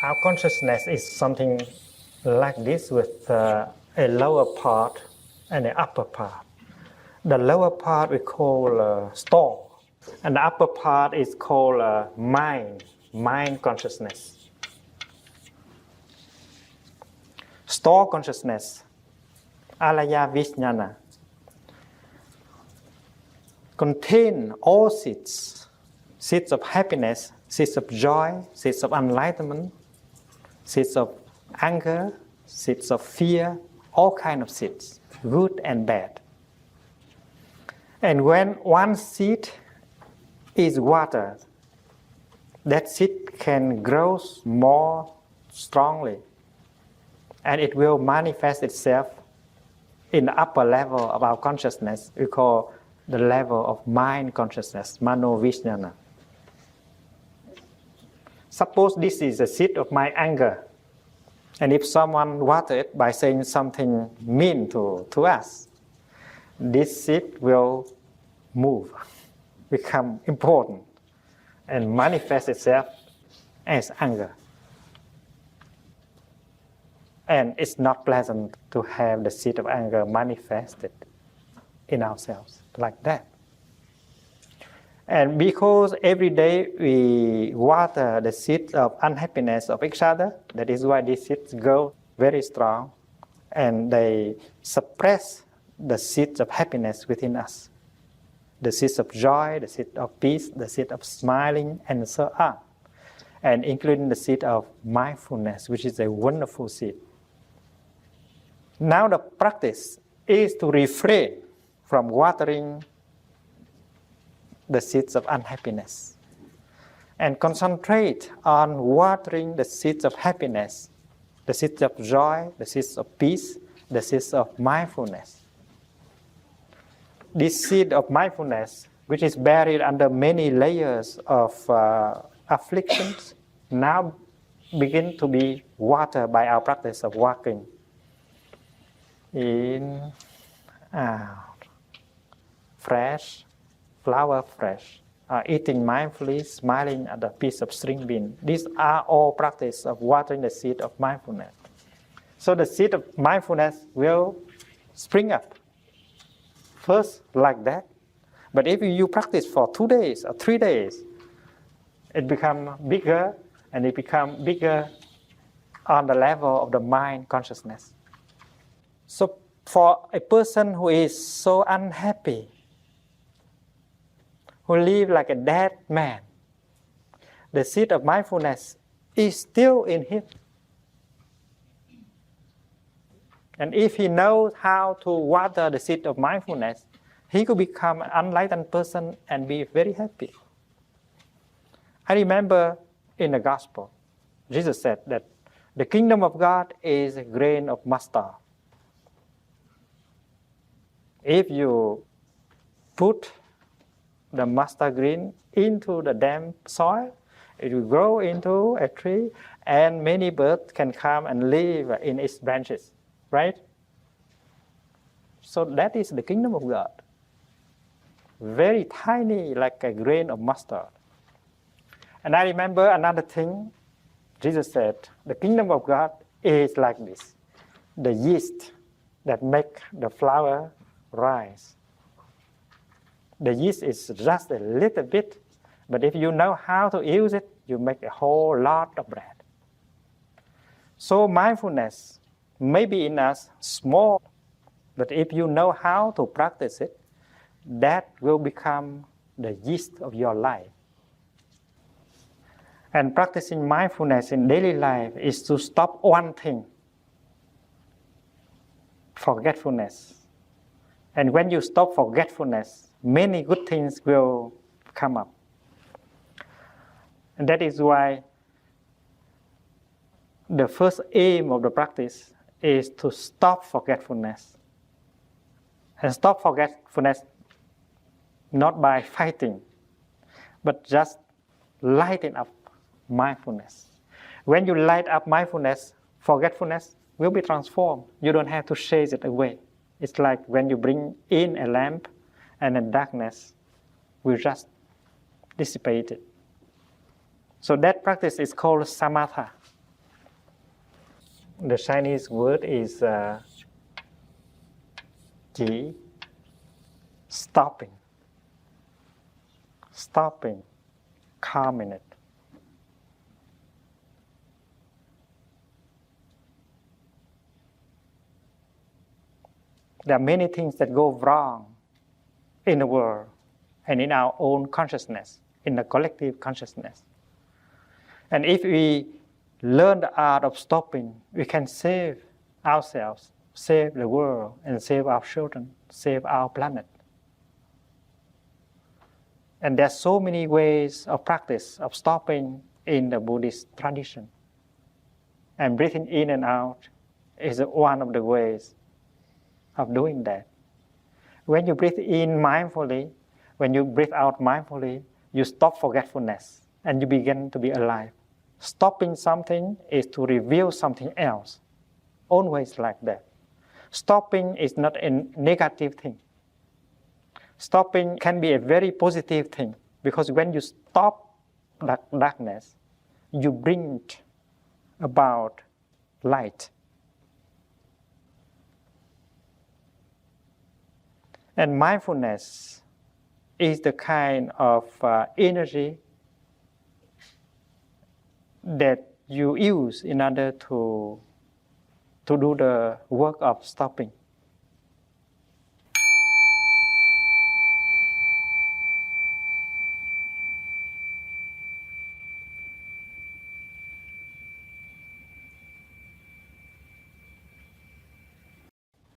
Our consciousness is something like this with a lower part and an upper part. The lower part we call store, and the upper part is called mind consciousness. Store consciousness, alaya vijnana, contain all seeds of happiness, seeds of joy, seeds of enlightenment, seeds of anger, seeds of fear, all kinds of seeds, good and bad. And when one seed is watered, that seed can grow more strongly, and it will manifest itself in the upper level of our consciousness. We call the level of mind consciousness, mano vijnana. Suppose this is a seed of my anger, and if someone water it by saying something mean to us, this seed will move, become important, and manifest itself as anger. And it's not pleasant to have the seed of anger manifested in ourselves like that. And because every day we water the seeds of unhappiness of each other, that is why these seeds grow very strong, and they suppress the seeds of happiness within us. The seeds of joy, the seed of peace, the seed of smiling, and so on. And including the seed of mindfulness, which is a wonderful seed. Now the practice is to refrain from watering the seeds of unhappiness and concentrate on watering the seeds of happiness, the seeds of joy, the seeds of peace, the seeds of mindfulness. This seed of mindfulness, which is buried under many layers of afflictions, now begin to be watered by our practice of walking in, out, fresh, flower fresh, eating mindfully, smiling at a piece of string bean. These are all practice of watering the seed of mindfulness. So the seed of mindfulness will spring up. First like that, but if you practice for 2 days or 3 days, it becomes bigger, and it becomes bigger on the level of the mind consciousness. So for a person who is so unhappy, who lives like a dead man, the seed of mindfulness is still in him. And if he knows how to water the seed of mindfulness, he could become an enlightened person and be very happy. I remember in the Gospel, Jesus said that the kingdom of God is a grain of mustard. If you put the mustard grain into the damp soil, it will grow into a tree, and many birds can come and live in its branches. Right? So that is the kingdom of God. Very tiny, like a grain of mustard. And I remember another thing. Jesus said, the kingdom of God is like this. The yeast that make the flour rise. The yeast is just a little bit, but if you know how to use it, you make a whole lot of bread. So mindfulness may be in us small, but if you know how to practice it, that will become the yeast of your life. And practicing mindfulness in daily life is to stop one thing, forgetfulness. And when you stop forgetfulness, many good things will come up. And that is why the first aim of the practice is to stop forgetfulness. And stop forgetfulness not by fighting, but just lighting up mindfulness. When you light up mindfulness, forgetfulness will be transformed. You don't have to chase it away. It's like when you bring in a lamp and the darkness will just dissipate it. So that practice is called samatha. The Chinese word is ji, stopping, calming it. There are many things that go wrong in the world and in our own consciousness, in the collective consciousness. And if we learn the art of stopping, we can save ourselves, save the world, and save our children, save our planet. And there are so many ways of practice of stopping in the Buddhist tradition. And breathing in and out is one of the ways of doing that. When you breathe in mindfully, when you breathe out mindfully, you stop forgetfulness and you begin to be alive. Stopping something is to reveal something else. Always like that. Stopping is not a negative thing. Stopping can be a very positive thing, because when you stop darkness, you bring about light. And mindfulness is the kind of energy that you use in order to do the work of stopping.